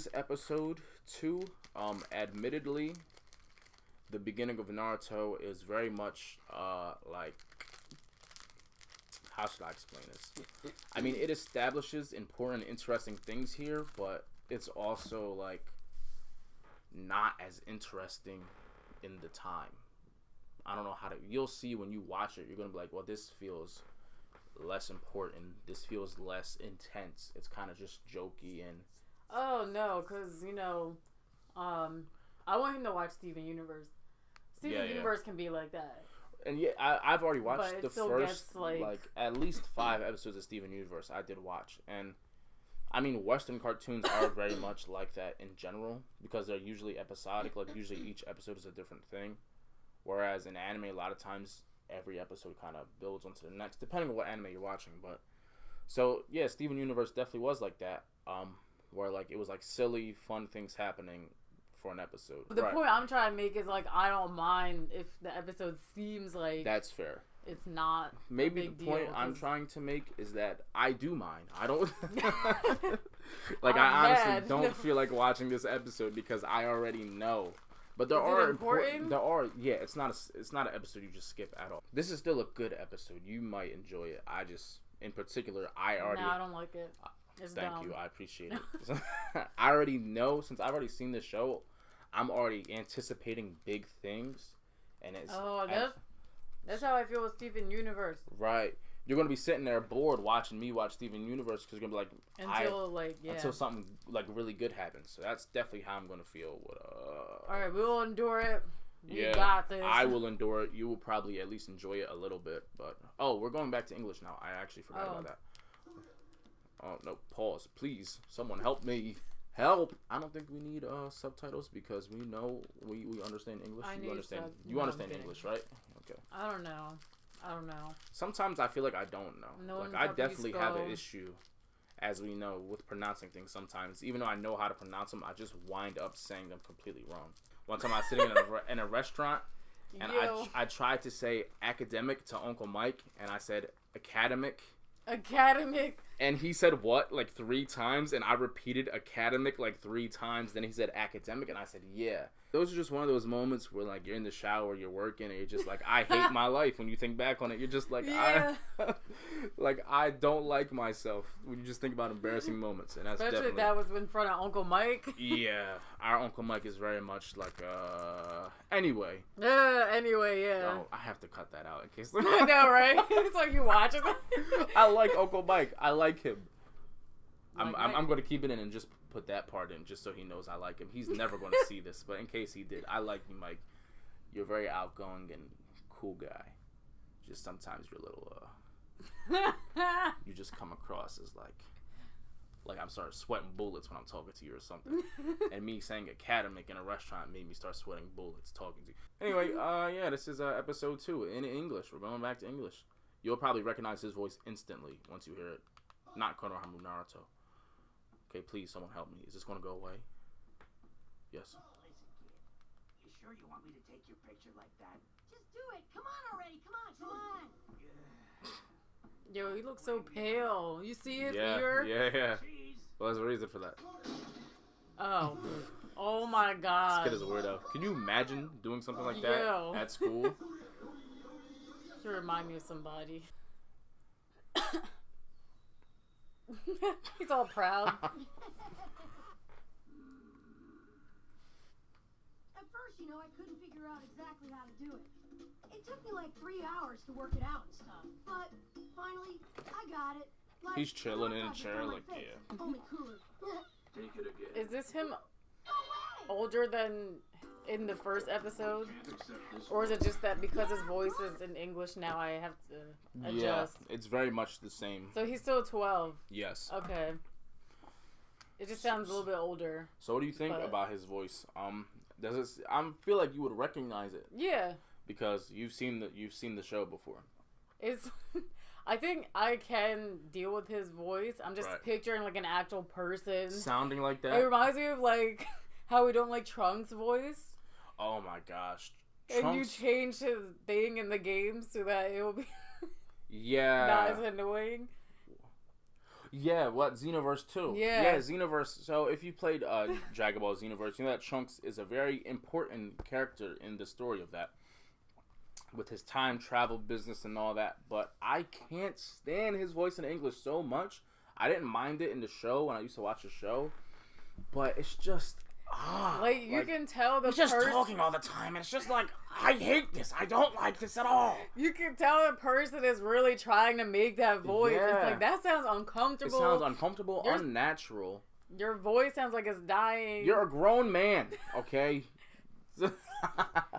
is episode 2. Admittedly, the beginning of Naruto is very much like, how should I explain this? I mean, it establishes important, interesting things here, but it's also like not as interesting in the time. I don't know how to. You'll see when you watch it. You're gonna be like, well, this feels less important. This feels less intense. It's kind of just jokey and. Oh no, because I want him to watch Steven Universe. Steven Universe can be like that. And yeah, I've already watched the first like at least 5 episodes of Steven Universe. I did watch, and I mean, Western cartoons are very much like that in general because they're usually episodic. Like usually each episode is a different thing, whereas in anime, a lot of times every episode kind of builds onto the next, depending on what anime you're watching. But so yeah, Steven Universe definitely was like that. Where like it was like silly, fun things happening for an episode. The point I'm trying to make is like I don't mind if the episode seems like that's fair. It's not. Maybe the point I'm trying to make is that I do mind. I don't like. I honestly don't feel like watching this episode because I already know. But there are important. There are. Yeah, it's not an episode you just skip at all. This is still a good episode. You might enjoy it. I just, in particular, I don't like it. Thank you. I appreciate it. I already know, since I've already seen the show, I'm already anticipating big things, and it's that's how I feel with Steven Universe. Right. You're gonna be sitting there bored watching me watch Steven Universe because you're gonna be like until something like really good happens. So that's definitely how I'm gonna feel. All right, we'll endure it. We got this. I will endure it. You will probably at least enjoy it a little bit. But we're going back to English now. I actually forgot about that. Oh, no, pause. Please, someone help me. Help! I don't think we need subtitles because we know we understand English. You understand English, right? Okay. I don't know. Sometimes I feel like I don't know. Like I definitely have an issue, as we know, with pronouncing things sometimes. Even though I know how to pronounce them, I just wind up saying them completely wrong. One time I was sitting in a restaurant, and I tried to say academic to Uncle Mike, and I said academic. And he said what like 3 times, and I repeated academic like 3 times. Then he said academic, and I said yeah. Those are just one of those moments where like you're in the shower, you're working, and you're just like, I hate my life. When you think back on it, you're just like, I don't like myself when you just think about embarrassing moments. And that's especially that was in front of Uncle Mike. Yeah, our Uncle Mike is very much like anyway. Anyway, yeah. Oh, I have to cut that out in case. I know, right? It's like you watch it. I like Uncle Mike. I like him. I'm going to keep it in and just put that part in just so he knows I like him. He's never going to see this, but in case he did, I like you, Mike. You're a very outgoing and cool guy. Just sometimes you're a little, you just come across as like I'm starting sweating bullets when I'm talking to you or something. And me saying academic in a restaurant made me start sweating bullets talking to you. Anyway, yeah, this is episode 2 in English. We're going back to English. You'll probably recognize his voice instantly once you hear it. Not Konohamaru Naruto. Okay, please, someone help me. Is this going to go away? Yes. Oh, listen, kid. You sure you want me to take your picture like that? Just do it. Come on already. Come on. Yo, he looks so pale. You see his ear? Yeah. Well, there's a reason for that. Oh my God. This kid is a weirdo. Can you imagine doing something like that at school? You remind me of somebody. He's all proud. At first, I couldn't figure out exactly how to do it. It took me like 3 hours to work it out and stuff. But finally, I got it. Like, he's chilling in a chair like, yeah. Only cooler. Take it again. Is this him older than in the first episode? Or is it just that because his voice is in English now I have to adjust? Yeah, it's very much the same. So he's still 12? Yes. Okay. It just sounds a little bit older. So what do you think about his voice? I feel like you would recognize it. Yeah. Because you've seen the show before. I think I can deal with his voice. I'm just picturing like an actual person sounding like that. It reminds me of like how we don't like Trunks' voice. Oh my gosh. And you change his thing in the game so that it will be not as annoying. Yeah, what? Xenoverse 2. Yeah. Xenoverse. So if you played Dragon Ball Xenoverse, you know that Trunks is a very important character in the story of that. With his time travel business and all that. But I can't stand his voice in English so much. I didn't mind it in the show when I used to watch the show. But it's just... like, you can tell the he's just talking all the time, and it's just like, I hate this. I don't like this at all. You can tell the person is really trying to make that voice. Yeah. It's like, that sounds uncomfortable. It sounds uncomfortable, unnatural. Your voice sounds like it's dying. You're a grown man, okay?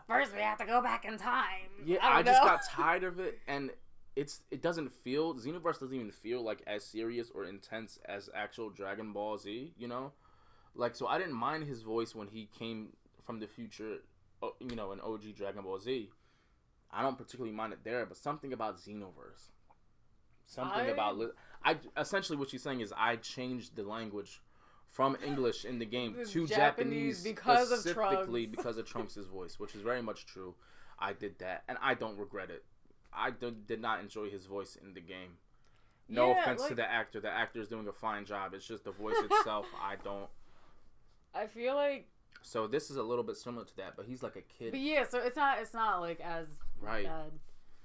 First, we have to go back in time. Yeah, I just got tired of it, and it doesn't feel... Xenoverse doesn't even feel like as serious or intense as actual Dragon Ball Z, you know? Like, so I didn't mind his voice when he came from the future, you know, in OG Dragon Ball Z. I don't particularly mind it there, but something about Xenoverse. Essentially what she's saying is I changed the language from English in the game to Japanese because specifically of Trunks. because of Trunks' voice, which is very much true. I did that, and I don't regret it. I did not enjoy his voice in the game. No offense to the actor. The actor is doing a fine job. It's just the voice itself, I don't... I feel like... So this is a little bit similar to that, but he's like a kid. But yeah, so it's not like as right. bad.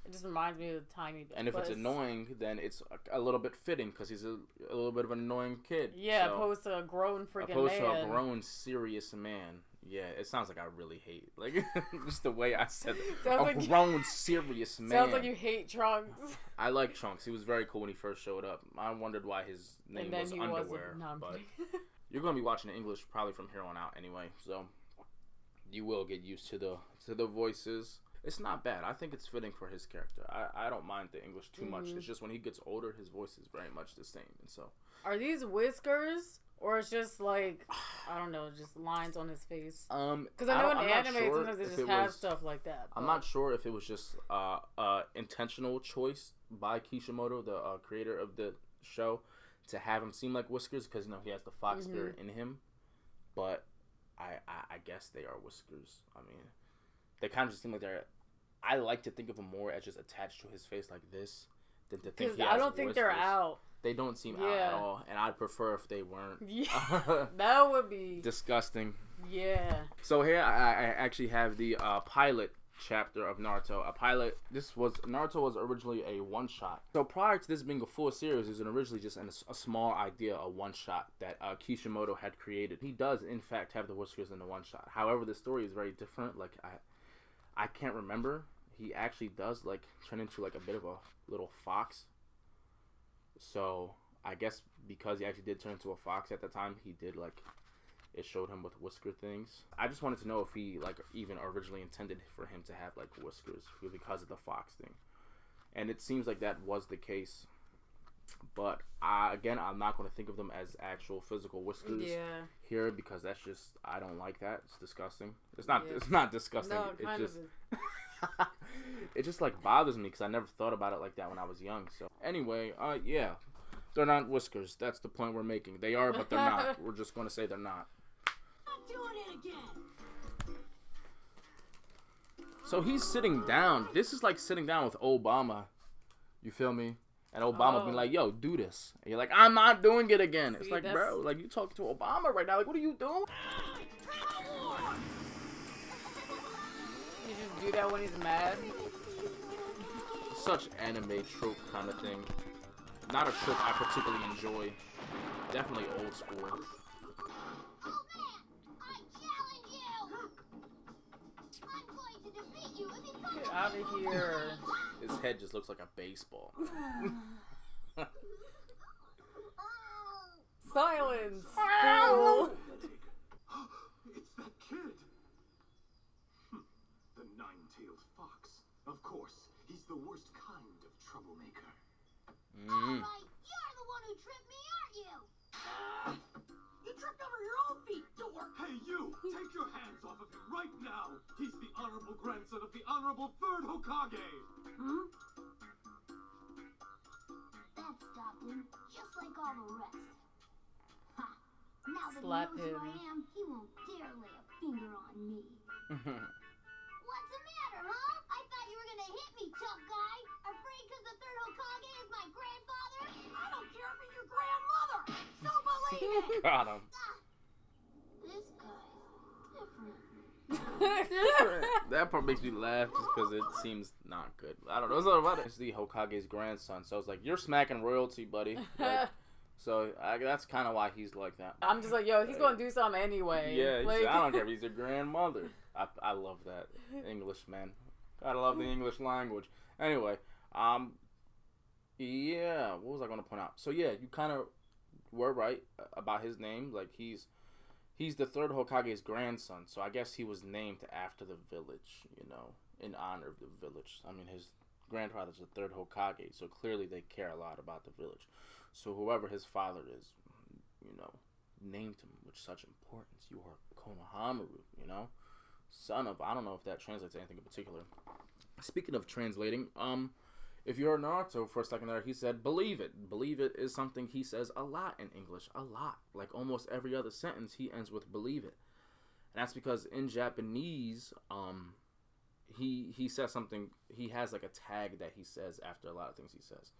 It just reminds me of the tiny bit. And if it's annoying, then it's a little bit fitting because he's a little bit of an annoying kid. Yeah, so, opposed to a grown freaking man. Opposed to a grown, serious man. Yeah, it sounds like I really hate. Like, just the way I said it. Grown, serious man. Sounds like you hate Trunks. I like Trunks. He was very cool when he first showed up. I wondered why his name was Underwear. But you're going to be watching in English probably from here on out anyway. So you will get used to the voices. It's not bad. I think it's fitting for his character. I don't mind the English too much. It's just when he gets older, his voice is very much the same. And so, are these whiskers or it's just like, I don't know, just lines on his face? Because I know in anime sometimes they just have stuff like that. But I'm not sure if it was just intentional choice by Kishimoto, the creator of the show, to have him seem like whiskers because he has the fox spirit in him. But I guess they are whiskers. I mean, they kind of just seem like they're... I like to think of them more as just attached to his face like this than to think he has I don't think they're out. They don't seem out at all, and I'd prefer if they weren't. Yeah, that would be... disgusting. Yeah. So here I actually have the pilot chapter of Naruto. Naruto was originally a one-shot. So prior to this being a full series, it was originally just a small idea, a one-shot that Kishimoto had created. He does, in fact, have the whiskers in the one-shot. However, the story is very different. Like, I can't remember. He actually does, like, turn into, like, a bit of a little fox. So, I guess because he actually did turn into a fox at the time, he did, like, it showed him with whisker things. I just wanted to know if he, like, even originally intended for him to have, like, whiskers because of the fox thing. And it seems like that was the case. But, again, I'm not going to think of them as actual physical whiskers here because that's just, I don't like that. It's disgusting. It's not disgusting. No, it just... it just, like, bothers me because I never thought about it like that when I was young. So, anyway, yeah. They're not whiskers. That's the point we're making. They are, but they're not. We're just going to say they're not. I'm doing it again. So he's sitting down. This is like sitting down with Obama. You feel me? And Obama being like, yo, do this. And you're like, I'm not doing it again. It's like, bro, like, you talking to Obama right now. Like, what are you doing? You just do that when he's mad? Such anime trope kind of thing. Not a trope I particularly enjoy. Definitely old school. Oh man, I challenge you! I'm going to defeat you if you come. Get out of here. His head just looks like a baseball. Silence! Fool. It's that kid! The nine-tailed fox. Of course, he's the worst kind of troublemaker. Alright, you're the one who tripped me, aren't you? You tripped over your own feet, dork! Hey, you! Take your hands off of him right now! He's the honorable grandson of the honorable third Hokage! Hmm? That stopped him, just like all the rest. Ha! Now that Slap he knows who him. I am, he won't dare lay a finger on me. What's the matter, huh? I thought you were gonna hit me, tough guy. Afraid because the third Hokage is my grandfather? I don't care if he's your grandma! Got him. This guy's different. That part makes me laugh just because it seems not good. I don't know. It's all about it. It's the Hokage's grandson, so it's like, you're smacking royalty, buddy. Like, so that's kind of why he's like that. I'm just like, yo, he's gonna do something anyway. Yeah, like, I don't care if he's your grandmother. I love that English, man. Gotta love the English language. Anyway, yeah, what was I gonna point out? So yeah, you kind of were right about his name. Like he's the third Hokage's grandson, so I guess he was named after the village, you know, in honor of the village. I mean, his grandfather's the third Hokage, so clearly they care a lot about the village. So whoever his father is, you know, named him with such importance. You are Konohamaru, you know, son of. I don't know if that translates to anything in particular. Speaking of translating, if you heard Naruto for a second there, he said, believe it. Believe it is something he says a lot in English. A lot. Like almost every other sentence, he ends with believe it. And that's because in Japanese, he says something, he has like a tag that he says after a lot of things he says.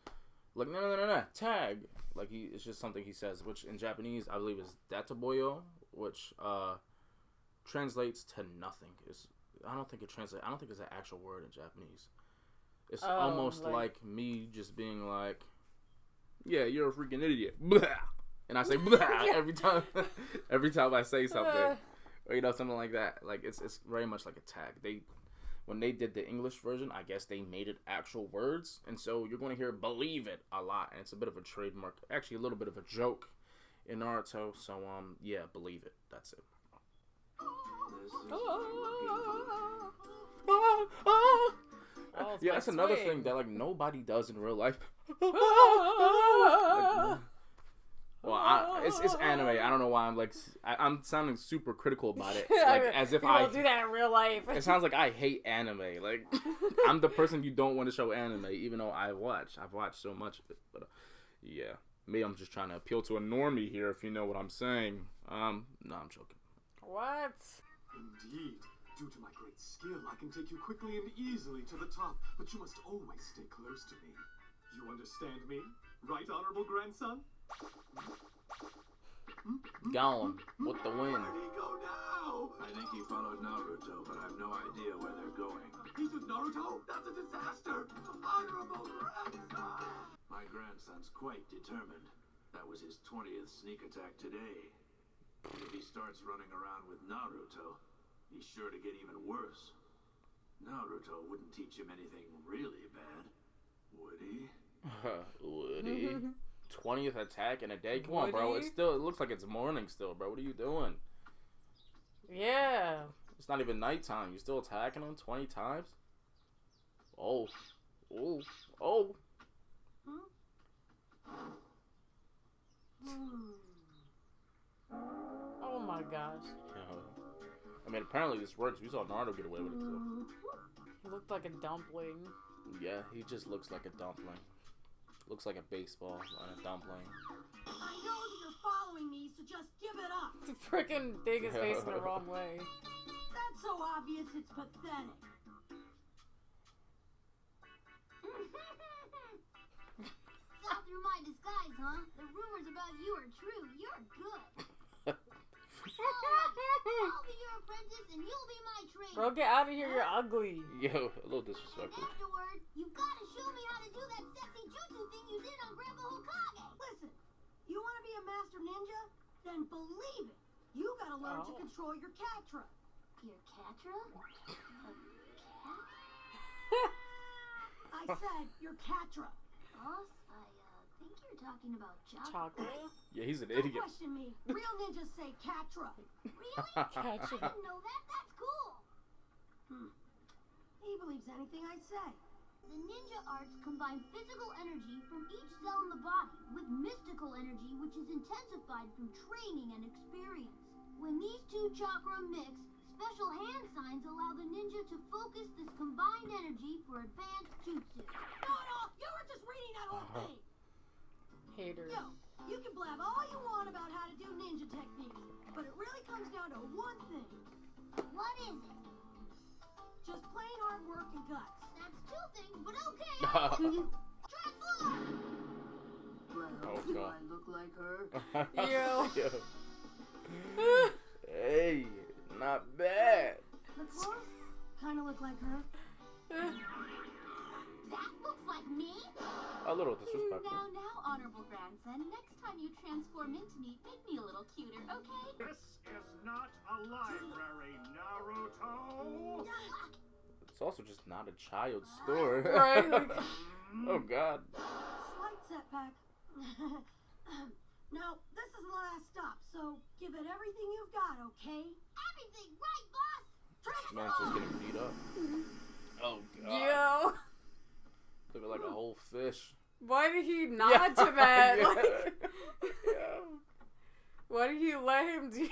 Like, no, tag. Like, it's just something he says, which in Japanese, I believe is databoyo, which translates to nothing. I don't think it's an actual word in Japanese. It's almost like me just being like, yeah, you're a freaking idiot. Blah. And I say blah every time I say something. Or, you know, something like that. Like, it's very much like a tag. When they did the English version, I guess they made it actual words. And so you're going to hear believe it a lot. And it's a bit of a trademark. Actually, a little bit of a joke in Naruto. So, yeah, believe it. That's it. Yeah, that's another thing that, like, nobody does in real life. Like, well, it's anime. I don't know why I'm sounding super critical about it. Like, as if I don't do that in real life. It sounds like I hate anime. Like, I'm the person you don't want to show anime, even though I've watched so much of it. But yeah, maybe I'm just trying to appeal to a normie here, if you know what I'm saying. No, I'm joking. What? Indeed. Due to my great skill, I can take you quickly and easily to the top, but you must always stay close to me. You understand me? Right, honorable grandson? Gone with the wind. Where'd he go now? I think he followed Naruto, but I have no idea where they're going. He's with Naruto? That's a disaster! Honorable grandson! My grandson's quite determined. That was his 20th sneak attack today. If he starts running around with Naruto, he's sure to get even worse. Naruto wouldn't teach him anything really bad, would he? Would he? 20th attack in a day? Come on, bro. It looks like it's morning still, bro. What are you doing? Yeah. It's not even nighttime. You still attacking him 20 times? Oh. Oh. Oh. Oh my gosh. I mean, apparently this works. We saw Naruto get away with it, too. He looked like a dumpling. Yeah, he just looks like a dumpling. Looks like a baseball on a dumpling. I know that you're following me, so just give it up. The frickin' thing is facing the wrong way. That's so obvious, it's pathetic. Saw through my disguise, huh? The rumors about you are true. You're good. I'll be your apprentice and you'll be my trainer. Bro, get out of here. You're ugly. Yo, a little And disrespectful. afterward, you've got to show me how to do that sexy jutsu thing you did on Grandpa Hokage. Listen, you want to be a master ninja? Then believe it. You gotta learn to control your catra. Your catra? I said your catra. Boss, I think you're talking about Chocolate? Yeah, he's an Don't idiot. question me. Real ninjas say catra. Really? I didn't know that. That's cool. He believes anything I say. The ninja arts combine physical energy from each cell in the body with mystical energy which is intensified through training and experience. When these two chakra mix, special hand signs allow the ninja to focus this combined energy for advanced jutsu. No, you were just reading that whole thing. Hater. Yo, you can blab all you want about how to do ninja techniques, but it really comes down to one thing. What is it? Just plain hard work and guts. That's two things, but okay. Transform! Oh, go. I look like her? Yo. Hey, not bad. The clothes kind of look like her. That looks like me. A little disrespectful. Now, honorable grandson, next time you transform into me, make me a little cuter, okay? This is not a library, Naruto! It's also just not a child's store. Right? Like, Oh God. Slight setback. Now, this is the last stop, so give it everything you've got, okay? Everything right, boss? Man's just getting beat up. Oh God. yo. Looking like a whole fish. Why did he nod to that? Yeah. Like, Yeah. why did he let him do?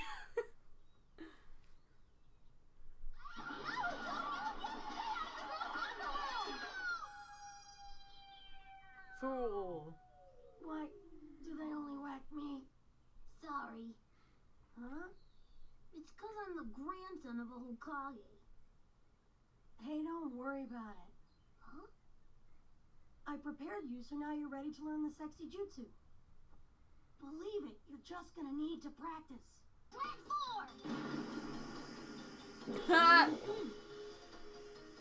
Fool. Why do they only whack me? Sorry. Huh? It's because I'm the grandson of a Hokage. Hey, don't worry about it. Huh? I prepared you, so now you're ready to learn the sexy jutsu. Believe it, you're just gonna need to practice. I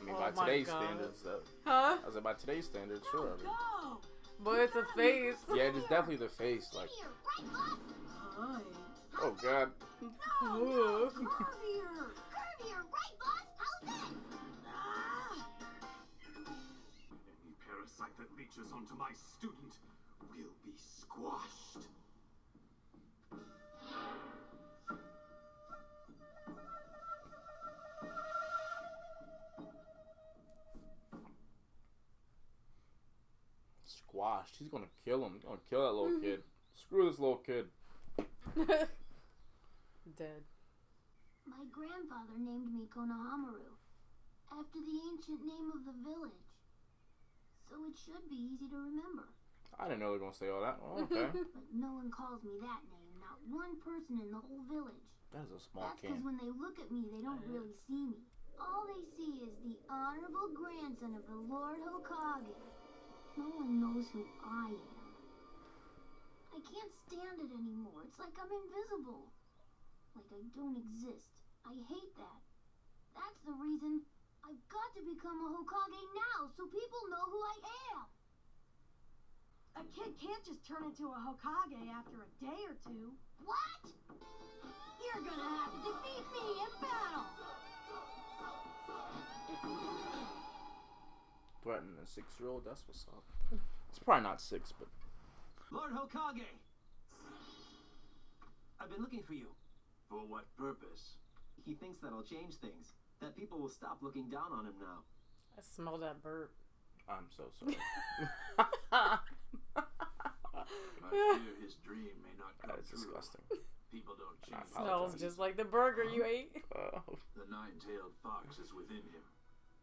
mean, Oh by my today's God. standards, though. Huh? I was like, by today's standards, sure. I mean, Go! But it's a face. yeah, it is definitely the face. Like, Here, right, boss? Hi. oh God. No, curvier! Curvier, right, boss? How's this? Ah! Any parasite that reaches onto my student will be squashed. Squashed. He's gonna kill him. He's gonna kill that little kid. Screw this little kid. Dead. My grandfather named me Konohamaru, after the ancient name of the village. So it should be easy to remember. I didn't know they were gonna say all that. Oh, okay. But no one calls me that name, not one person in the whole village. That is a small That's because can. when they look at me, they don't really see me. All they see is the honorable grandson of the Lord Hokage. No one knows who I am. I can't stand it anymore. It's like I'm invisible. Like I don't exist. I hate that. That's the reason I've got to become a Hokage now, so people know who I am. A kid can't just turn into a Hokage after a day or two. What? You're gonna have to defeat me in battle! Threatening a 6-year-old. That's what's up. It's probably not 6, but Lord Hokage! I've been looking for you. For what purpose? He thinks that'll change things. That people will stop looking down on him now. I smell that burp. I'm so sorry. I fear his dream may not come That is true. disgusting. People don't I change. Smells just like the burger you ate. The nine-tailed fox is within him.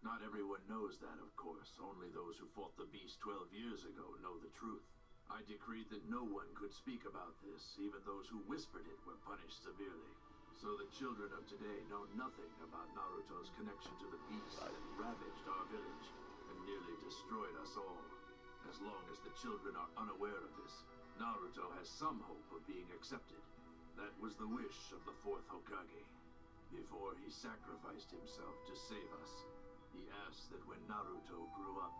Not everyone knows that, of course. Only those who fought the beast 12 years ago know the truth. I decreed that no one could speak about this. Even those who whispered it were punished severely. So the children of today know nothing about Naruto's connection to the beast that ravaged our village and nearly destroyed us all. As long as the children are unaware of this, Naruto has some hope of being accepted. That was the wish of the 4th Hokage. Before he sacrificed himself to save us, he asked that when Naruto grew up,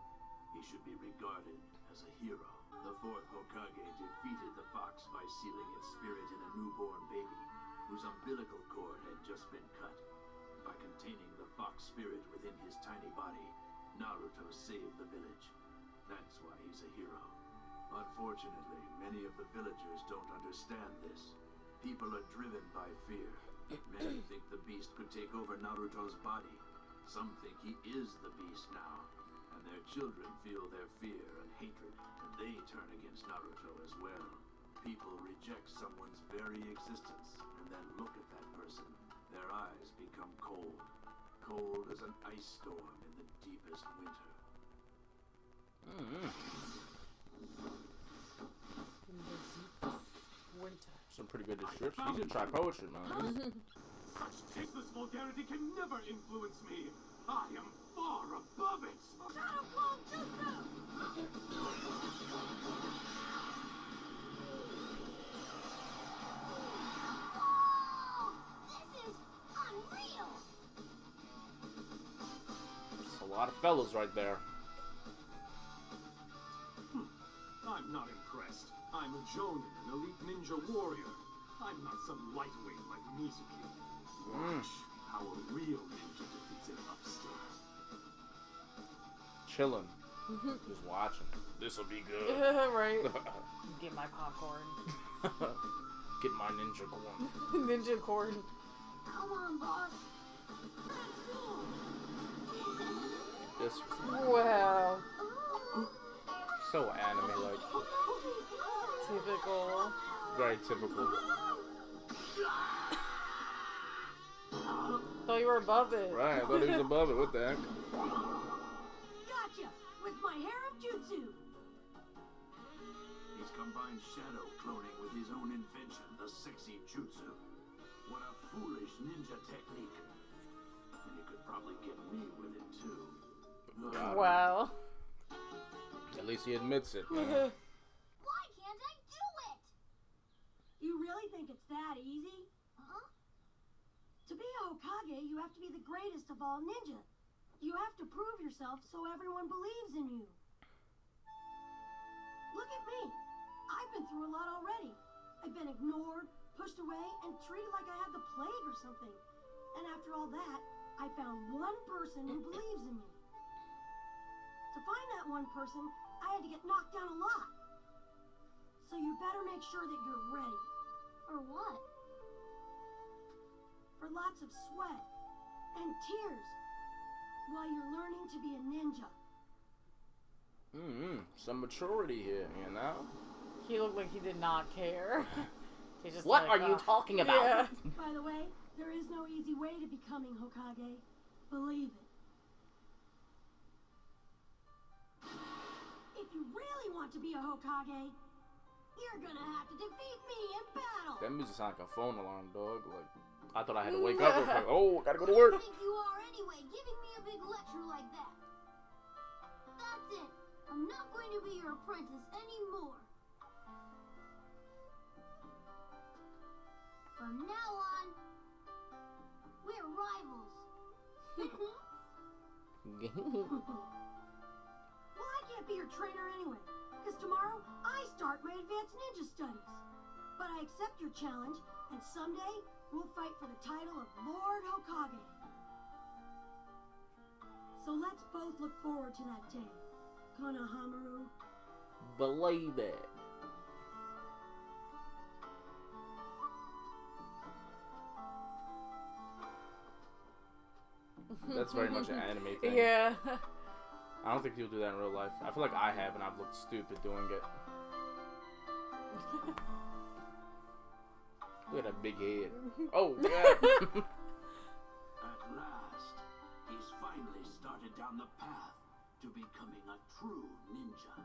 he should be regarded as a hero. The 4th Hokage defeated the fox by sealing its spirit in a newborn baby, whose umbilical cord had just been cut. By containing the fox spirit within his tiny body, Naruto saved the village. That's why he's a hero. Unfortunately, many of the villagers don't understand this. People are driven by fear. Many think the beast could take over Naruto's body. Some think he is the beast now, and their children feel their fear and hatred, and they turn against Naruto as well. People reject someone's very existence, and then look at that person. Their eyes become cold. Cold as an ice storm in the deepest winter. In the deepest winter. Some pretty good description. You should try poetry, man. Such tasteless vulgarity can never influence me. I am far above it. Shadow Clone Jutsu! lot of fellas right there. I'm not impressed. I'm a Jonin, an elite ninja warrior. I'm not some lightweight like Mizuki. Watch how a real ninja defeats an upstart. Chilling. Just watching. This'll be good. Right. Get my popcorn. Get my ninja corn. Ninja corn. Come on, boss. This Wow. so anime-like. Typical. Very typical. Thought you were above it. Right, I thought he was above it. What the heck? Gotcha! With my harem jutsu! He's combined shadow cloning with his own invention, the sexy jutsu. What a foolish ninja technique. And he could probably get me with it too. Wow. At least he admits it, man. Why can't I do it? You really think it's that easy? Huh? To be a Hokage, you have to be the greatest of all ninja. You have to prove yourself so everyone believes in you. Look at me. I've been through a lot already. I've been ignored, pushed away, and treated like I had the plague or something. And after all that, I found one person who believes in me. To find that one person, I had to get knocked down a lot. So you better make sure that you're ready. For what? For lots of sweat and tears while you're learning to be a ninja. Some maturity here, you know? He looked like he did not care. He's just What like, are you talking about? Yeah. By the way, there is no easy way to becoming Hokage. Believe it. If you really want to be a Hokage, you're gonna have to defeat me in battle. That music sounds like a phone alarm, dog. Like, I thought I had to wake up real quick. Oh, gotta go to work. Who do you think you are anyway, giving me a big lecture like that? That's it. I'm not going to be your apprentice anymore. From now on, we're rivals. Well, I can't be your trainer anyway, because tomorrow I start my advanced ninja studies. But I accept your challenge, and someday we'll fight for the title of Lord Hokage. So let's both look forward to that day, Konohamaru. Believe it. That's very much an anime thing. Yeah. I don't think people do that in real life. I feel like I have, and I've looked stupid doing it. Look at that big head. Oh, yeah. At last, he's finally started down the path to becoming a true ninja.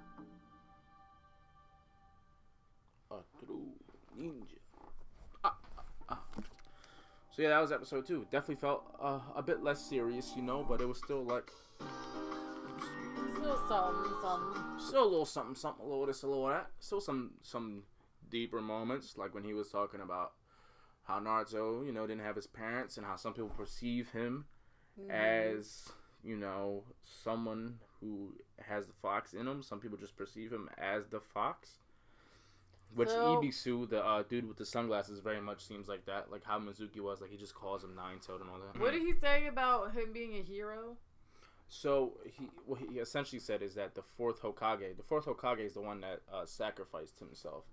A true ninja. So yeah, that was episode 2. Definitely felt a bit less serious, you know, but it was still like... Still something. Still a little something, a little this, a little that. Still some deeper moments, like when he was talking about how Naruto, you know, didn't have his parents, and how some people perceive him as, you know, someone who has the fox in him. Some people just perceive him as the fox. Which Ibisu, the dude with the sunglasses, very much seems like that. Like how Mizuki was, like he just calls him Nine-Tailed and all that. What did he say about him being a hero? So what he essentially said is that the fourth Hokage is the one that sacrificed himself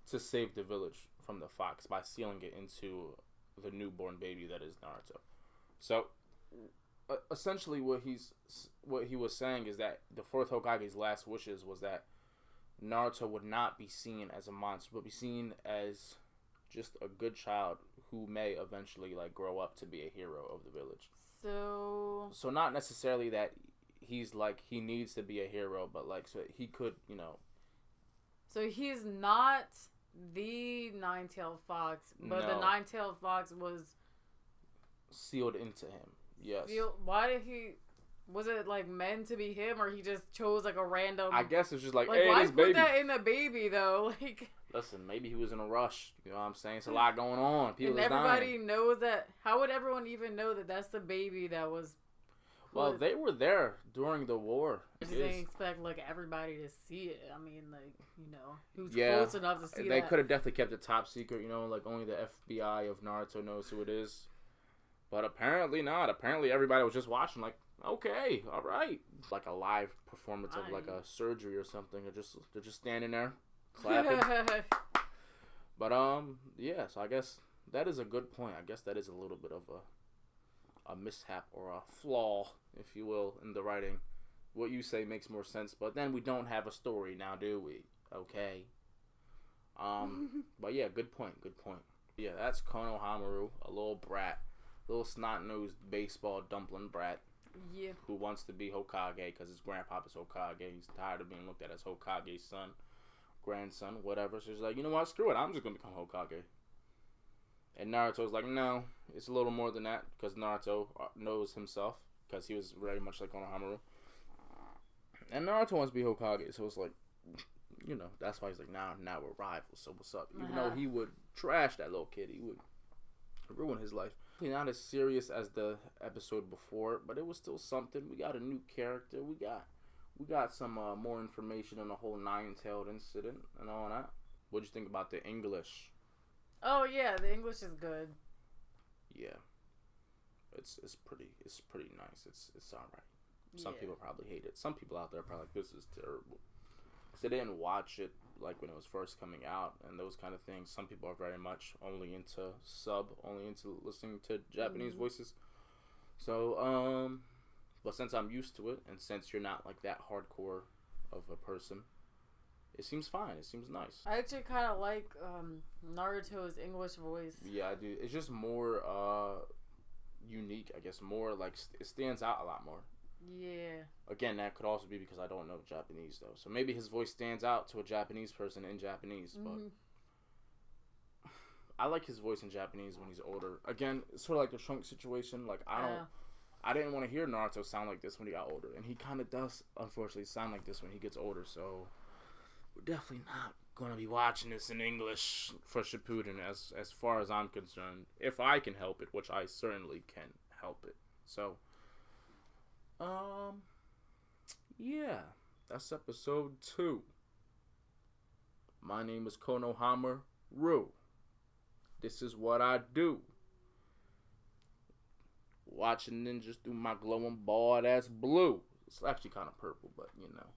to save the village from the fox by sealing it into the newborn baby that is Naruto. So essentially what he was saying is that the fourth Hokage's last wishes was that Naruto would not be seen as a monster, but be seen as just a good child who may eventually like grow up to be a hero of the village. So not necessarily that he's like he needs to be a hero, but like so he could, you know. So he's not the Nine-Tailed Fox, but the Nine-Tailed Fox was sealed into him. Yes. Why did he? Was it like meant to be him, or he just chose like a random? I guess it's just like hey, why this put baby. that in a baby though? Like, listen, maybe he was in a rush. You know what I'm saying? It's a lot going on. People and everybody knows that. How would everyone even know that that's the baby that was? Well, they were there during the war. They didn't expect like everybody to see it. I mean, like, you know, who's close enough to see They that. could have definitely kept it top secret, you know, like only the FBI of Naruto knows who it is. But apparently not. Apparently everybody was just watching like, okay, all right. Like a live performance of like a surgery or something. They're just standing there clapping. But yeah, so I guess that is a good point. I guess that is a little bit of a mishap or a flaw, if you will, in the writing. What you say makes more sense, but then we don't have a story now, do we? Okay. But yeah, good point. Yeah, that's Konohamaru, a little brat, little snot-nosed baseball dumpling brat. Yeah. Who wants to be Hokage because his grandpapa's Hokage. He's tired of being looked at as Hokage's son, grandson, whatever. So he's like, you know what? Screw it. I'm just gonna become Hokage. And Naruto's like, no, it's a little more than that because Naruto knows himself because he was very much like Konohamaru. And Naruto wants to be Hokage, so it's like, you know, that's why he's like, now we're rivals, so what's up? Even though he would trash that little kid, he would ruin his life. Not as serious as the episode before, but it was still something. We got a new character. We got some more information on the whole Nine-Tailed incident and all that. What'd you think about the English? Oh yeah, the English is good. Yeah, it's pretty nice. It's all right. Some people probably hate it. Some people out there are probably like, this is terrible. Because they didn't watch it like when it was first coming out and those kind of things. Some people are very much only into listening to Japanese voices. So, but since I'm used to it and since you're not like that hardcore of a person, it seems fine. It seems nice. I actually kind of like Naruto's English voice. Yeah, I do. It's just more unique, I guess. More like it stands out a lot more. Yeah. Again, that could also be because I don't know Japanese though. So maybe his voice stands out to a Japanese person in Japanese, but I like his voice in Japanese when he's older. Again, it's sort of like the Trunks situation. Like I didn't want to hear Naruto sound like this when he got older, and he kind of does unfortunately sound like this when he gets older. So we're definitely not going to be watching this in English for Shippuden as far as I'm concerned. If I can help it, which I certainly can help it. So yeah, that's episode 2. My name is Konohamaru. This is what I do. Watching ninjas through my glowing ball that's blue. It's actually kind of purple, but you know.